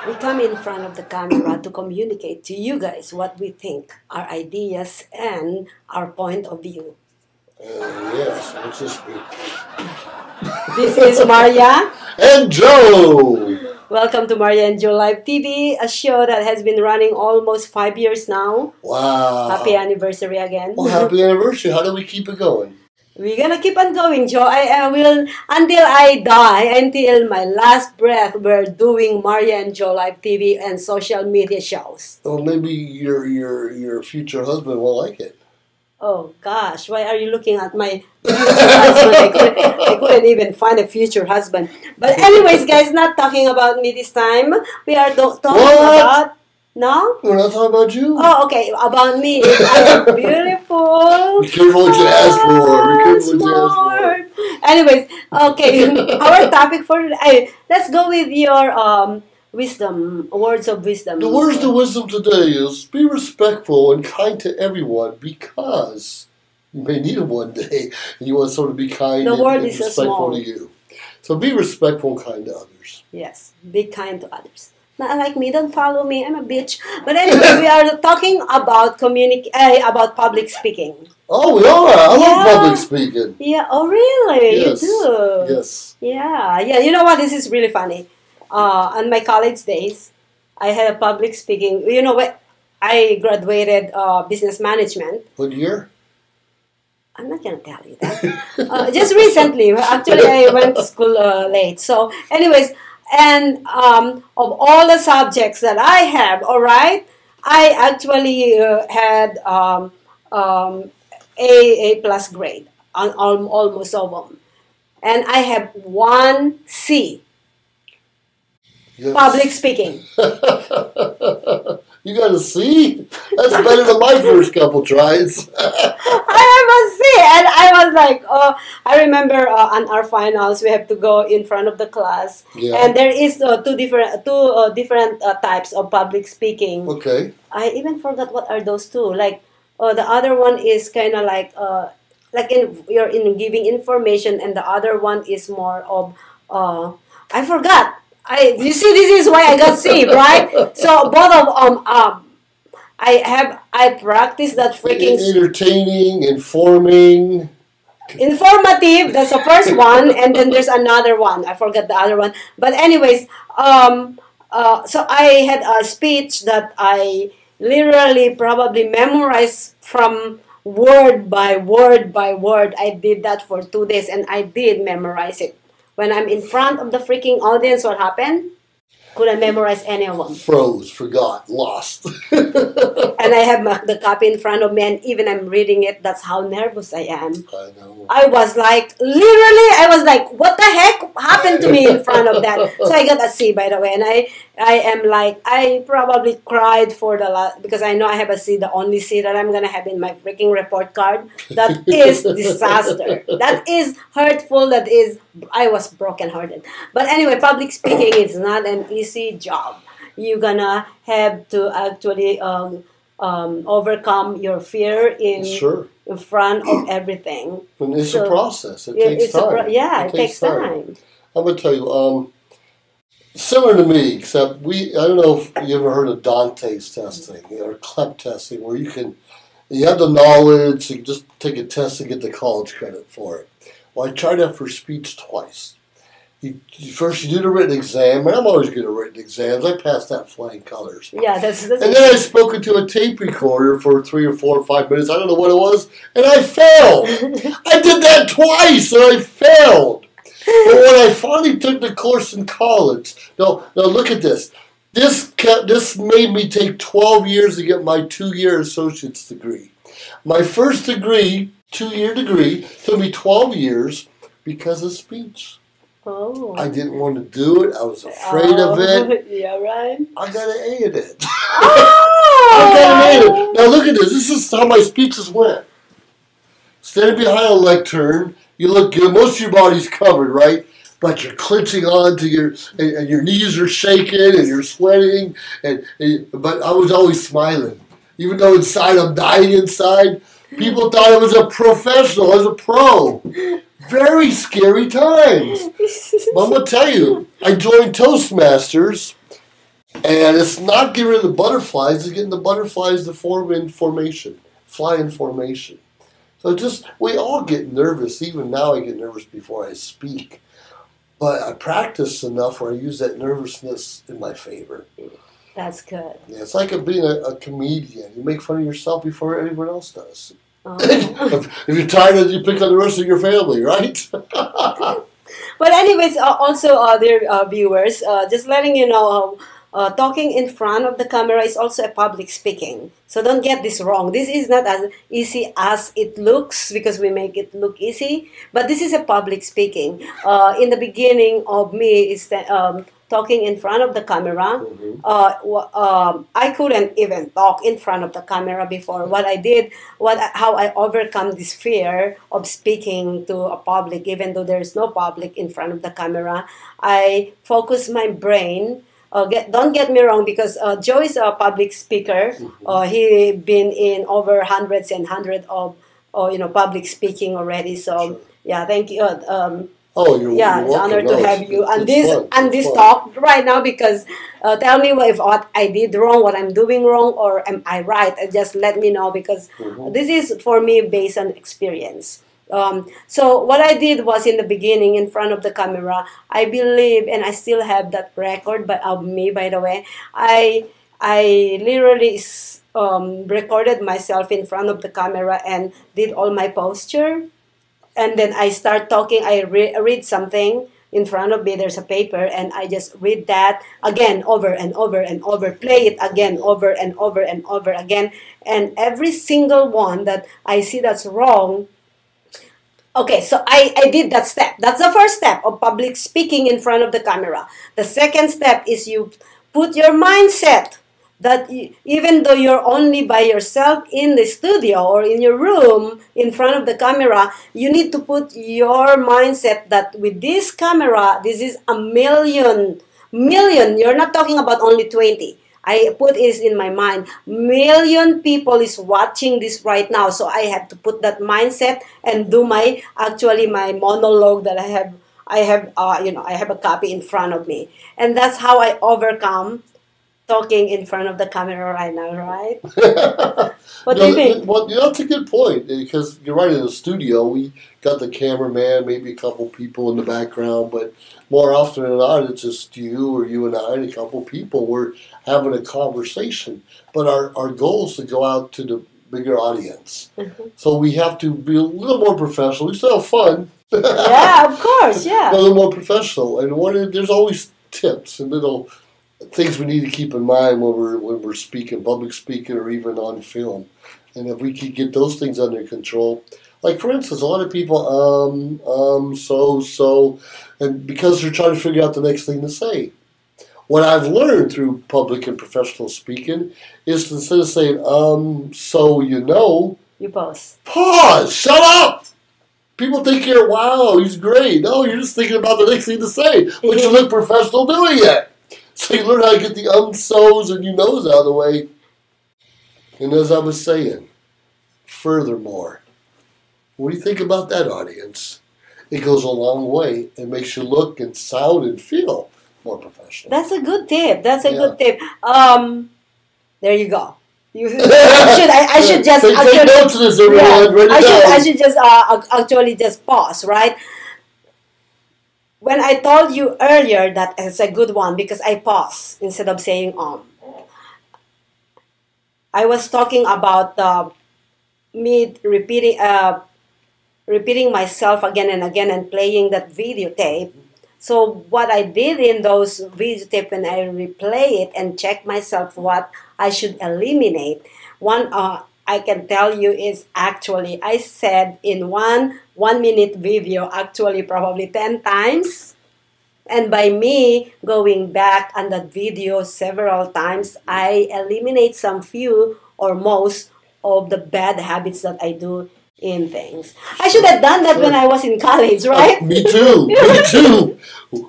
We come in front of the camera to communicate to you guys what we think, our ideas, and our point of view. Yes, let's just be. This is Maria. And Joe! Welcome to Maria and Joe Live TV, a show that has been running almost 5 years now. Wow. Happy anniversary again. Well, happy anniversary. How do we keep it going? We're gonna keep on going, Joe. I will until I die, until my last breath. We're doing Maria and Joe Live TV and social media shows. Well, maybe your future husband will like it. Oh gosh, why are you looking at my future husband? I couldn't even find a future husband. But anyways, guys, not talking about me this time. We are talking about. No? We're not talking about you. Oh, okay. About me. I'm beautiful. Be careful what you ask for. Be careful what you ask for. Anyways, okay. Our topic for today. Let's go with your wisdom, words of wisdom. The words of wisdom today is be respectful and kind to everyone because you may need them one day and you want someone to be kind and respectful to you. So be respectful and kind to others. Yes, be kind to others. Not like me, don't follow me, I'm a bitch. But anyway, we are talking about about public speaking. Oh, we are. I love public speaking. Yeah. Oh, really? Yes. You do? Yes. Yeah. Yeah. You know what? This is really funny. On my college days, I had a public speaking. You know what? I graduated business management. What year? I'm not gonna tell you that. Just recently. Actually, I went to school late. So, anyways. And of all the subjects that I have, all right, I actually had A plus grade on almost all of them, and I have 1 C. Yes. Public speaking. You got a C? That's better than my first couple tries. I have a C, and I was like, oh, I remember on our finals we have to go in front of the class, and there is two different types of public speaking. Okay. I even forgot what are those two. Like, the other one is kind of like you're in giving information, and the other one is more of I forgot. You see, this is why I got C, right? So both of I practice that freaking entertaining, informing, informative. That's the first one, and then there's another one. I forgot the other one. But anyways, so I had a speech that I literally probably memorized from word by word by word. I did that for 2 days, and I did memorize it. When I'm in front of the freaking audience, what happened? Couldn't memorize any of them. Froze, forgot, lost. And I have the copy in front of me, and even I'm reading it, that's how nervous I am. I know. I was like, literally, I was like, what the heck happened to me in front of that? So I got a C, by the way, and I am like, I probably cried for the last, because I know I have a C, the only C that I'm going to have in my freaking report card. That is disaster. That is hurtful. That is, I was brokenhearted. But anyway, public speaking is not an easy job. You're going to have to actually overcome your fear in front of everything. And it's a process. It takes time. It takes time. I'm going to tell you, similar to me, except I don't know if you ever heard of Dante's testing or CLEP testing, where you have the knowledge, you can just take a test and get the college credit for it. Well, I tried that for speech twice. First, you do the written exam, and I'm always good at written exams. I passed that flying colors. Yeah, that's and then I spoke into a tape recorder for 3 or 4 or 5 minutes. I don't know what it was, and I failed. I did that twice, and I failed. But when I finally took the course in college, now look at this. This made me take 12 years to get my 2-year associate's degree. My first degree, 2-year degree, took me 12 years because of speech. Oh. I didn't want to do it. I was afraid of it. Yeah, right. I got an A in it. Oh! I got an A in it. Now look at this. This is how my speeches went. Standing behind a lectern, you look good. Most of your body's covered, right? But you're clenching on to and your knees are shaking and you're sweating. But I was always smiling. Even though inside I'm dying inside, people thought I was a professional, I was a pro. Very scary times. But I'm going to tell you, I joined Toastmasters And it's not getting rid of the butterflies, it's getting the butterflies to form in formation, fly in formation. So we all get nervous. Even now I get nervous before I speak. But I practice enough where I use that nervousness in my favor. That's good. Yeah, it's like being a comedian. You make fun of yourself before everyone else does. Oh. If you're tired, you pick on the rest of your family, right? But anyways, also dear viewers, just letting you know, talking in front of the camera is also a public speaking. So don't get this wrong. This is not as easy as it looks because we make it look easy. But this is a public speaking. In the beginning of me is talking in front of the camera. I couldn't even talk in front of the camera before. What I did, how I overcome this fear of speaking to a public, even though there's no public in front of the camera, I focus my brain. Don't get me wrong, because Joe is a public speaker. He been in over hundreds and hundreds of public speaking already. So Sure. yeah, thank you. You're It's an welcome. honor to have you on this fun. talk right now, because tell me what I did wrong, what I'm doing wrong, or am I right? Just let me know, because this is for me based on experience. So what I did was, in the beginning, in front of the camera, I believe, and I still have that record of me, by the way, I literally recorded myself in front of the camera and did all my posture. And then I start talking. I read something in front of me. There's a paper, and I just read that again, over and over and over. Play it again, over and over and over again. And every single one that I see that's wrong. Okay, so I did that step. That's the first step of public speaking in front of the camera. The second step is you put your mindset that even though you're only by yourself in the studio or in your room in front of the camera, you need to put your mindset that with this camera, this is a million. You're not talking about only 20. I put it in my mind. Million people is watching this right now. So I have to put that mindset and do my monologue that I have a copy in front of me. And that's how I overcome talking in front of the camera right now, right? What do you think? Well, that's a good point, because you're right. In the studio, we got the cameraman, maybe a couple people in the background, but more often than not, it's just you or you and I and a couple people. We're having a conversation, but our goal is to go out to the bigger audience. So we have to be a little more professional. We still have fun. Yeah, of course, yeah. A little more professional, and there's always tips and little things we need to keep in mind when we're speaking, public speaking, or even on film. And if we could get those things under control, like for instance, a lot of people so, and because they're trying to figure out the next thing to say. What I've learned through public and professional speaking is to, instead of saying so you pause, shut up. People think wow, he's great. No, you're just thinking about the next thing to say, but you look professional doing it. So you learn how to get the so's and no's out of the way. And as I was saying, furthermore, what do you think about that, audience? It goes a long way and makes you look and sound and feel more professional. That's a good tip. Good tip. There you go. I should just take notes of this, everyone. I should just actually just pause, right? When I told you earlier that it's a good one because I pause instead of saying I was talking about me repeating myself again and again and playing that videotape. So what I did in those videotape, when I replay it and check myself what I should eliminate, one I can tell you is actually I said in one minute video actually probably 10 times. And by me going back on that video several times, I eliminate some few or most of the bad habits that I do in things. I should have done that when I was in college, right? Me too. Me too.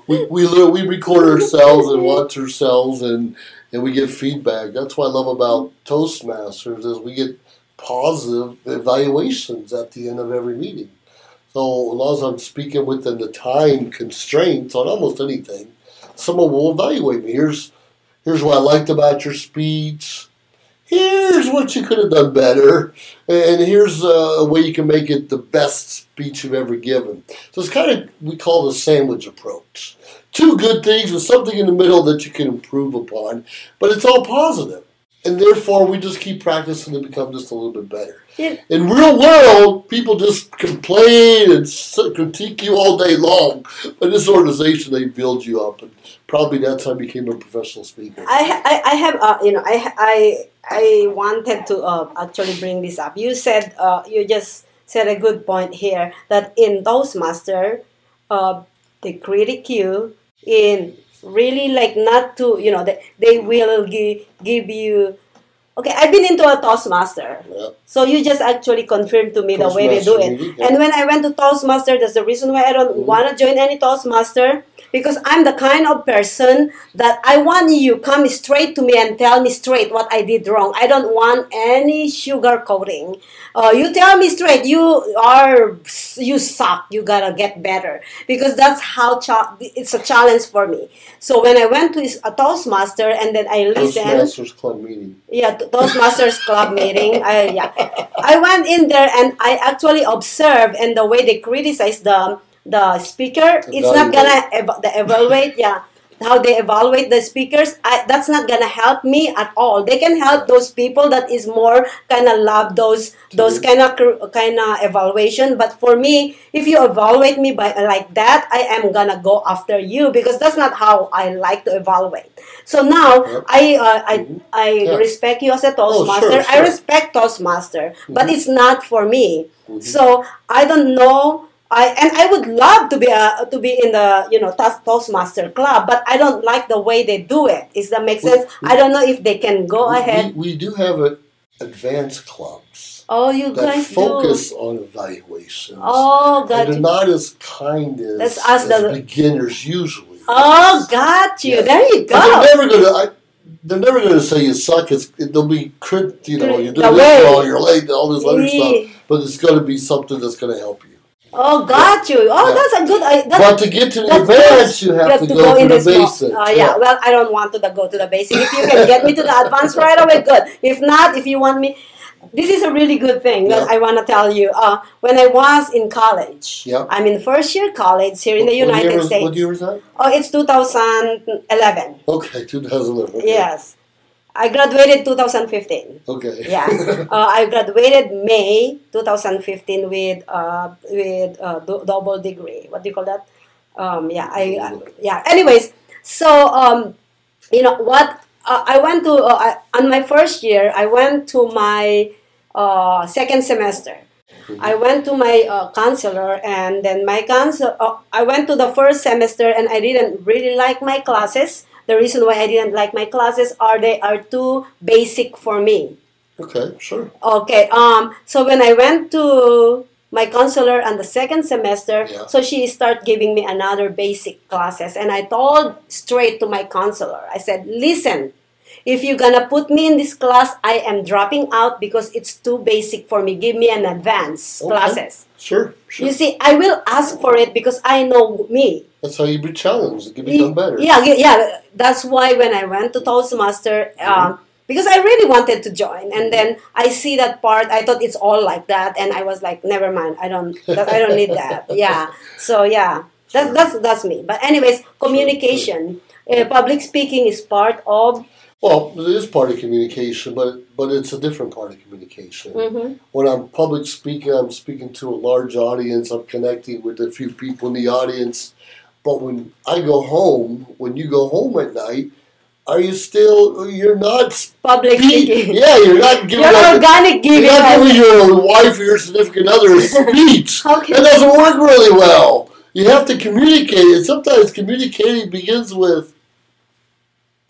We record ourselves and watch ourselves and we get feedback. That's what I love about Toastmasters is we get positive evaluations at the end of every meeting. So as long as I'm speaking within the time constraints on almost anything, someone will evaluate me. Here's what I liked about your speech. Here's what you could have done better. And here's a way you can make it the best speech you've ever given. So it's kind of, we call the sandwich approach. Two good things with something in the middle that you can improve upon, but it's all positive. And therefore, we just keep practicing to become just a little bit better. Yeah. In real world, people just complain and critique you all day long. But in this organization, they build you up, and probably that's how I became a professional speaker. I wanted to actually bring this up. You said you just said a good point here that in Toastmaster, they critique you in really like not to, they will give you. Okay, I've been into a Toastmaster. Yeah. So you just actually confirmed to me the way they do it. Meeting, yeah. And when I went to Toastmaster, that's the reason why I don't want to join any Toastmaster. Because I'm the kind of person that I want you come straight to me and tell me straight what I did wrong. I don't want any sugar coating. You tell me straight, you suck. You gotta get better. Because that's how it's a challenge for me. So when I went to a Toastmaster and then I listened. Toastmasters Club meeting. Yeah, Toastmasters Club meeting. I went in there and I actually observed, and the way they criticize the speaker, it's not gonna evaluate. Yeah, how they evaluate the speakers. That's not gonna help me at all. They can help those people that is more kind of love those kind of evaluation. But for me, if you evaluate me by like that, I am gonna go after you because that's not how I like to evaluate. So now I respect you as a Toastmaster. Sure. I respect Toastmaster, but it's not for me. So I don't know. I would love to be in the Toastmaster club, but I don't like the way they do it. Does that make sense? I don't know if they can go ahead. We do have advanced clubs. Oh, you that guys focus on evaluations. Oh, got and they're not as kind as beginners usually. Oh, got you. Yeah. There you go. But they're never going to say you suck. They'll be you're doing this wrong, you're late, all this other stuff. But it's going to be something that's going to help you. Oh, got you. Oh, that's a good. But to get to the advanced, you have to go to the basic. Well, I don't want to go to the basic. If you can get me to the advanced right away, good. If not, if you want me, this is a really good thing that I want to tell you. When I was in college, I'm in first year college here in the United States. What year was that? Oh, it's 2011. Okay, 2011. Okay. Yes. I graduated 2015. Okay. Yeah. I graduated May 2015 with double degree. What do you call that? Anyways, so you know what? I went to on my first year. I went to my second semester. I went to my counselor, and then my counselor. I went to the first semester, and I didn't really like my classes. The reason why I didn't like my classes they are too basic for me. Okay, sure. Okay. So when I went to my counselor on the second semester, so she started giving me another basic classes, and I told straight to my counselor. I said, "Listen, if you're gonna put me in this class, I am dropping out because it's too basic for me. Give me an advanced classes." Sure. You see, I will ask for it because I know me. That's how you be challenged. It can become better. Yeah. That's why when I went to Toastmaster, because I really wanted to join, and then I see that part. I thought it's all like that, and I was like, never mind. I don't need that. Yeah. So yeah, that's me. But anyways, communication, public speaking is part of. Well, it is part of communication, but it's a different part of communication. When I'm public speaking, I'm speaking to a large audience. I'm connecting with a few people in the audience. But when I go home, when you go home at night, you're not public speaking. Yeah, you're not giving organic giving. You're not giving your wife or your significant other a speech. Okay. It doesn't work really well. You have to communicate, and sometimes communicating begins with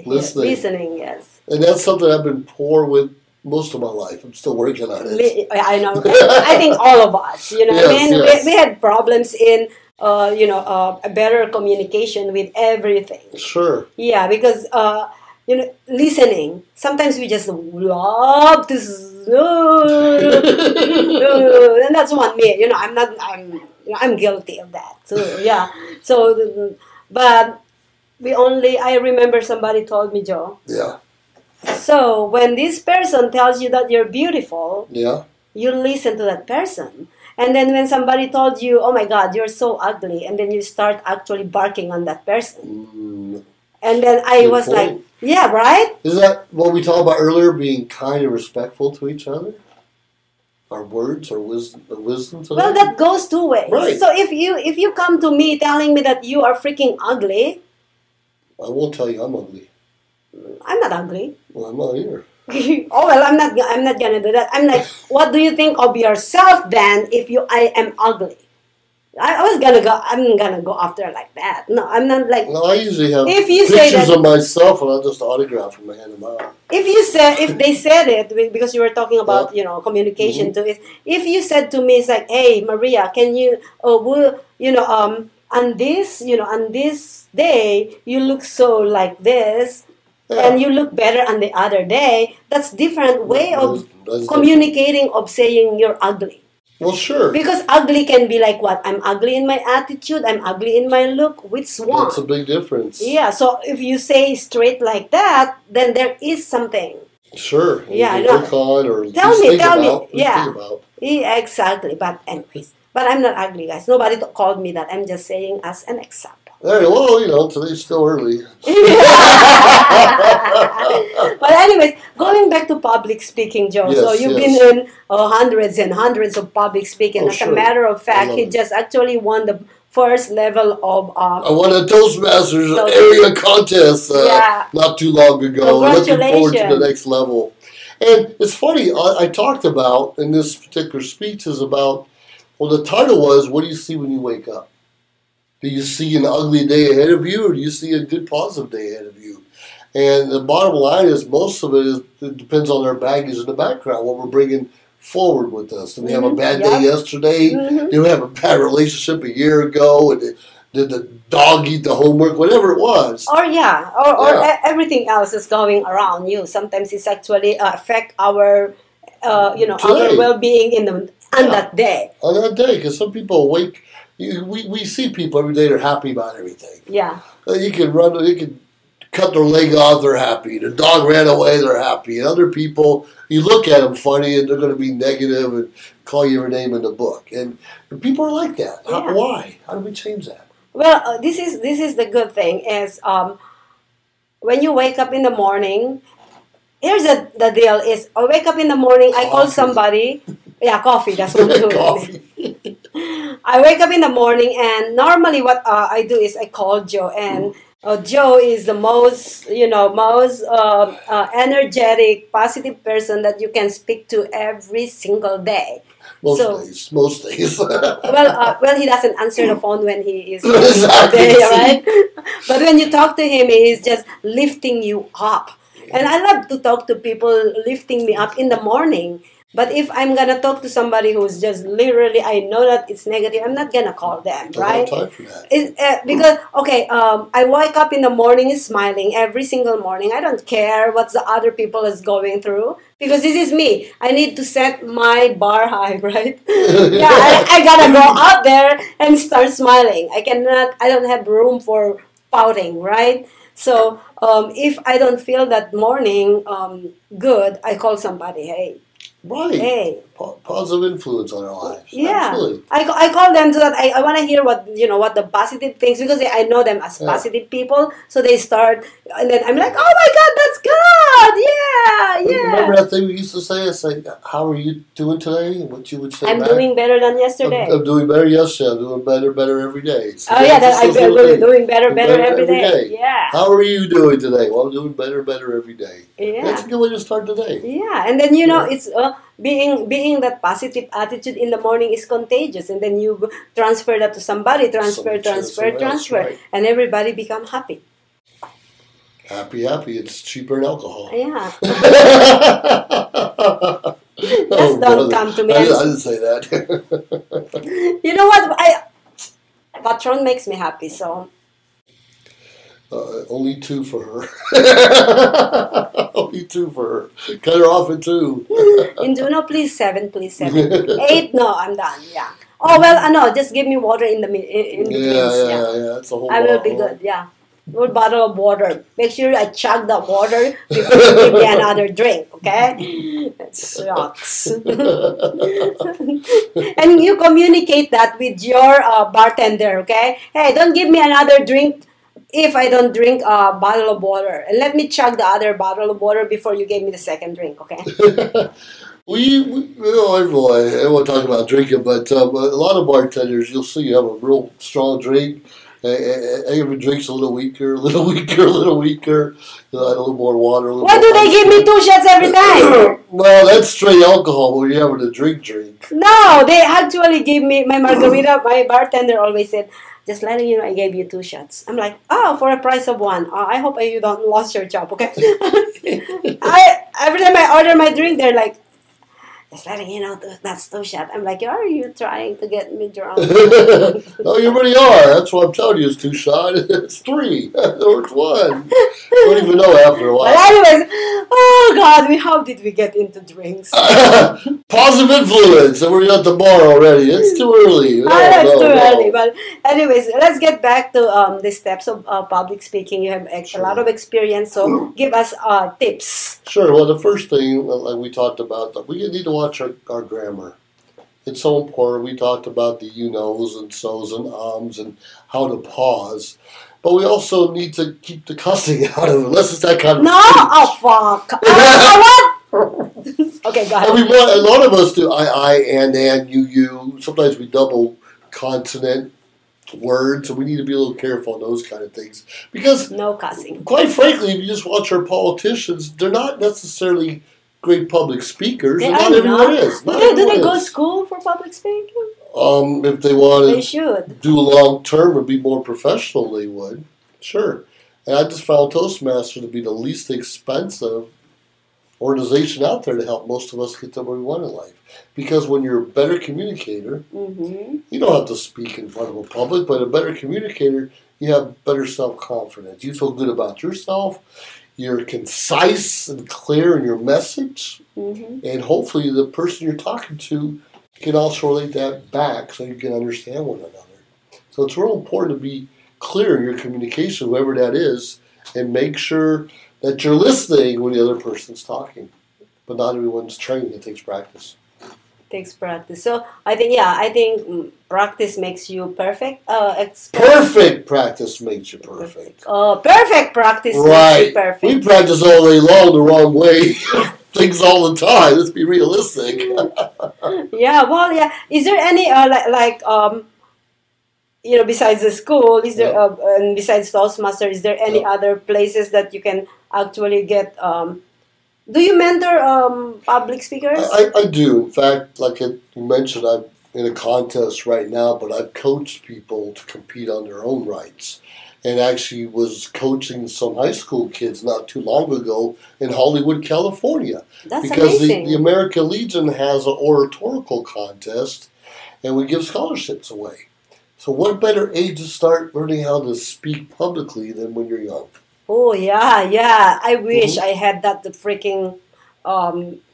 listening, yes. And that's something I've been poor with most of my life. I'm still working on it. I know. I think all of us, Yes. we had problems in, a better communication with everything. Sure. Yeah, because, listening. Sometimes we just love to, and that's one me. I'm guilty of that. So, yeah. So, but I remember somebody told me, Joe. Yeah. So when this person tells you that you're beautiful, Yeah. you listen to that person. And then when somebody told you, oh my God, you're so ugly, and then you start actually barking on that person. And then I Good was point. like, yeah, right? Is that what we talked about earlier, being kind and respectful to each other? Our words, our wisdom to Well, them? that goes two ways. Right. So if you come to me telling me that you are freaking ugly, I won't tell you I'm ugly. I'm not ugly. Well, I'm not either. Oh well, I'm not gonna do that. I'm like, what do you think of yourself then? If I am ugly, I'm gonna go after like that. No, I'm not like. No, I usually have If you say pictures that- of myself and I'll just autograph them and hand them out. If they said it, because you were talking about communication to it. If you said to me, it's like, hey Maria, can you on this day you look so like this. Yeah. And you look better on the other day. That's different way of That's communicating, of saying you're ugly. Well, sure. Because ugly can be like what? I'm ugly in my attitude. I'm ugly in my look. Which one? That's a big difference. Yeah. So if you say straight like that, then there is something. Sure. Yeah. You can work on or Tell just me. think Tell about. me. Yeah. Think about. Yeah. Exactly. But anyways, but I'm not ugly, guys. Nobody called me that. I'm just saying as an example. Hey, well, today's still early. But anyways, going back to public speaking, Joe. Yes, so you've yes. been in hundreds and hundreds of public speaking. Oh, As sure. a matter of fact, love he it. just actually won the first level of. I won a Toastmasters So- area contest Yeah. not too long ago. Looking forward to the Congratulations. next level. And it's funny, I talked about in this particular speech is about, well, the title was, what do you see when you wake up? Do you see an ugly day ahead of you, or do you see a good positive day ahead of you? And the bottom line is, most of it depends on our baggage in the background, what we're bringing forward with us. Did we have a bad day yesterday? Mhm. Did we have a bad relationship a year ago? And did the dog eat the homework? Whatever it was. Or everything else is going around you. Sometimes it's actually affect our, our Today. well-being on that day. On that day, because some people awake, we see people every day, they're happy about everything. Yeah. You can cut their leg off, they're happy. The dog ran away, they're happy. And other people, you look at them funny and they're going to be negative and call you every name in the book. And people are like that. Yeah. Why? How do we change that? Well, this is the good thing is when you wake up in the morning. Here's the deal: is I wake up in the morning, I call Coffee. somebody. Yeah, coffee. That's one too. Coffee. I wake up in the morning, and normally what I do is I call Joe, and Joe is the most energetic, positive person that you can speak to every single day. Most days. Well, he doesn't answer the phone when he is Exactly. there, right? But when you talk to him, he is just lifting you up. And I love to talk to people lifting me up in the morning. But if I'm gonna talk to somebody who's just literally, I know that it's negative, I'm not gonna call them, right? Don't have time for that. Because I wake up in the morning smiling every single morning. I don't care what the other people is going through because this is me. I need to set my bar high, right? Yeah, I gotta go out there and start smiling. I don't have room for pouting, right? So if I don't feel that morning good, I call somebody. Hey. Right. Hey. Positive influence on our lives. Yeah. Absolutely. I call them so that I want to hear what the positive things, because I know them as positive people. So they start, and then I'm like, oh my God, that's good. Yeah. Remember that thing we used to say? It's like, how are you doing today? And what you would say I'm back? doing better than yesterday. I'm doing better yesterday. I'm doing better every day. So Oh yeah, that's I'm the same thing. doing better every day. Yeah. How are you doing today? Well, I'm doing better every day. Yeah. That's a good way to start the day. Yeah, and then it's being that positive attitude in the morning is contagious, and then you transfer that to somebody, transfer, right. and everybody become happy. Happy. It's cheaper than alcohol. Yeah. Oh, don't come to me. I didn't say that. You know what? Patron makes me happy, so. Only 2 for her. Only 2 for her. Cut her off at 2. No, please 7, please 7. 8, no, I'm done. Yeah. Oh well, no, just give me water in between. Yeah. That's a whole I will lot. be good. Yeah. Whole bottle of water. Make sure I chug the water before you give me another drink, okay? It sucks. And you communicate that with your bartender, okay? Hey, don't give me another drink if I don't drink a bottle of water. And let me chug the other bottle of water before you give me the second drink, okay? Everyone talk about drinking, but a lot of bartenders, you'll see you have a real strong drink. Every drink's a little weaker, a little weaker, a little weaker. Add a little more water. Why do they give me 2 shots every time? Well, that's straight alcohol when you're having a drink. No, they actually give me my margarita. My bartender always said, just letting you know, I gave you 2 shots. I'm like, oh, for a price of 1. I hope you don't lose your job, okay? Every time I order my drink, they're like, just letting you know, that's 2 shots. I'm like, are you trying to get me drunk? No, you really are. That's what I'm telling you. It's 2 shots. It's 3. Or it's 1. You don't even know after a while. But anyways, oh God, how did we get into drinks? Positive influence. And we're at the bar already. It's too early. It's too early. But anyways, let's get back to the steps of public speaking. You have a lot of experience, so give us tips. Sure. Well, the first thing, like we talked about, we need to watch our grammar. It's so important. We talked about the you-knows and so's and ums and how to pause. But we also need to keep the cussing out of it, unless it's that kind of No! speech. Oh, fuck. What? Okay, go ahead. And a lot of us do I, and, you. Sometimes we double consonant words, so we need to be a little careful on those kind of things. Because, no cussing. Quite frankly, if you just watch our politicians, they're not necessarily great public speakers. Not everyone is. Do they go to school for public speaking? If they want They should. do long term or be more professional, they would. Sure. And I just found Toastmasters to be the least expensive organization out there to help most of us get to where we want in life. Because when you're a better communicator, you don't have to speak in front of a public, but a better communicator, you have better self-confidence. You feel good about yourself. You're concise and clear in your message. And hopefully the person you're talking to can also relate that back so you can understand one another. So it's real important to be clear in your communication, whoever that is, and make sure that you're listening when the other person's talking. But not everyone's trained. It takes practice. Takes practice. So I think practice makes you perfect. Perfect practice makes you perfect. Perfect practice makes you perfect. We practice all day long the wrong way. Things all the time. Let's be realistic. Is there any besides the school, is there and besides Toastmaster, is there any other places that you can actually get? Do you mentor public speakers? I do. In fact, like you mentioned, I'm in a contest right now, but I've coached people to compete on their own rights. And actually was coaching some high school kids not too long ago in Hollywood, California. That's because amazing. the American Legion has an oratorical contest, and we give scholarships away. So what better age to start learning how to speak publicly than when you're young? Oh, yeah. I wish I had that freaking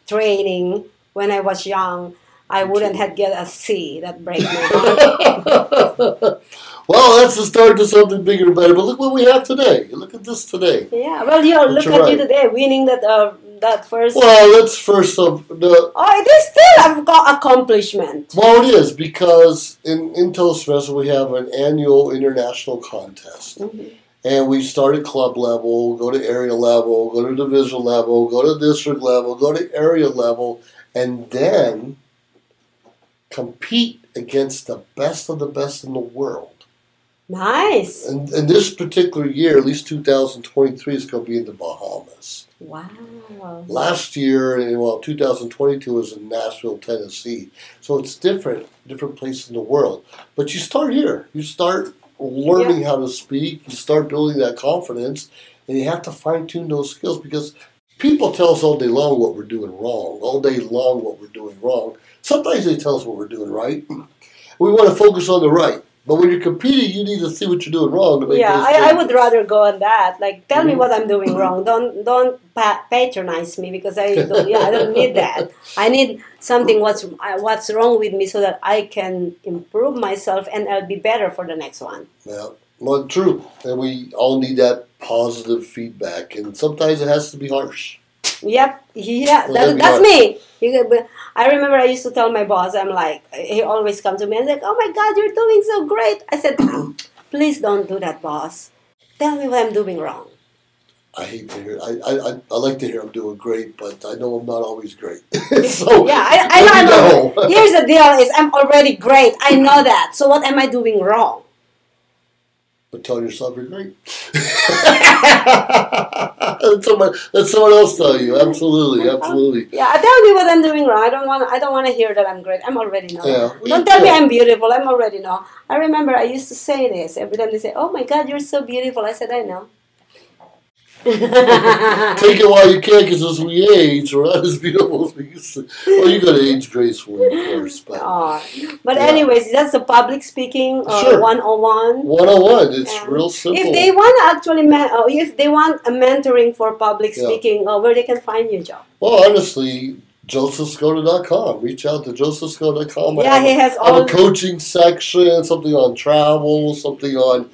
training when I was young. I wouldn't have get a C. That breaks my heart. Well, that's the start to something bigger and better. But look what we have today. Look at this today. Yeah, well, look at you today, winning that first. Well, that's first of the. Oh, it is still an accomplishment. Well, it is because in Toastmasters we have an annual international contest. And we start at club level, go to area level, go to division level, go to district level, go to area level, and then compete against the best of the best in the world. Nice. And this particular year, at least 2023, is going to be in the Bahamas. Wow. Last year, 2022 was in Nashville, Tennessee. So it's different places in the world. But you start here. You start learning how to speak. You start building that confidence. And you have to fine-tune those skills because people tell us all day long what we're doing wrong. All day long what we're doing wrong. Sometimes they tell us what we're doing right. We want to focus on the right. But when you're competing, you need to see what you're doing wrong to make those changes. I would rather go on that. Like, tell me what I'm doing wrong. Don't patronize me because I don't need that. I need something what's wrong with me so that I can improve myself and I'll be better for the next one. Yeah. Well, true. And we all need that positive feedback. And sometimes it has to be harsh. Yep, yeah, Well, that's me. I remember I used to tell my boss, I'm like, he always come to me and like, oh my God, you're doing so great. I said, please don't do that, boss. Tell me what I'm doing wrong. I hate to hear. I like to hear I'm doing great, but I know I'm not always great. So Yeah, I know. Here's the deal: is I'm already great. I know that. So what am I doing wrong? But tell yourself you're great. Let someone else tell you. Absolutely, absolutely. Yeah, tell me what I'm doing wrong. I don't want to hear that I'm great. I'm already know. Yeah. Don't tell me I'm beautiful. I'm already know. I remember I used to say this every time they say, "Oh my God, you're so beautiful." I said, "I know." Take it while you can, because as we age, we're not as beautiful as we used to. Well, you got to age gracefully, of course. But, but anyways, that's the public speaking sure. 101. 101. It's real simple. If they want to actually, if they want a mentoring for public speaking, where they can find you, Joe? Well, honestly, josephscota.com. Reach out to josephscota.com. Yeah, he has all a coaching section, something on travel, something on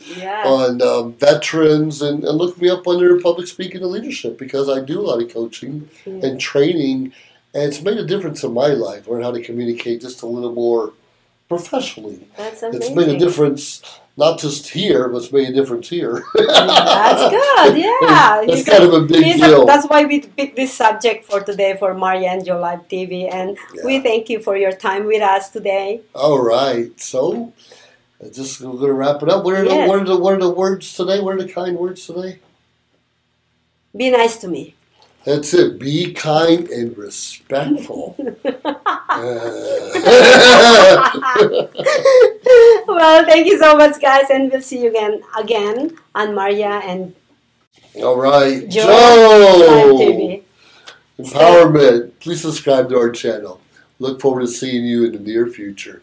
veterans, and look me up under public speaking and leadership, because I do a lot of coaching and training, and it's made a difference in my life. Learn how to communicate just a little more professionally. That's amazing. It's made a difference. Not just here, but it's made a difference here. That's good, yeah. That's kind of a big deal. That's why we picked this subject for today for Maria and Joe Live TV. And we thank you for your time with us today. All right. So, we're going to wrap it up. What are the words today? What are the kind words today? Be nice to me. That's it. Be kind and respectful. Well, thank you so much, guys, and we'll see you again on Maria and all right, Joe TV. Empowerment. Please subscribe to our channel. Look forward to seeing you in the near future.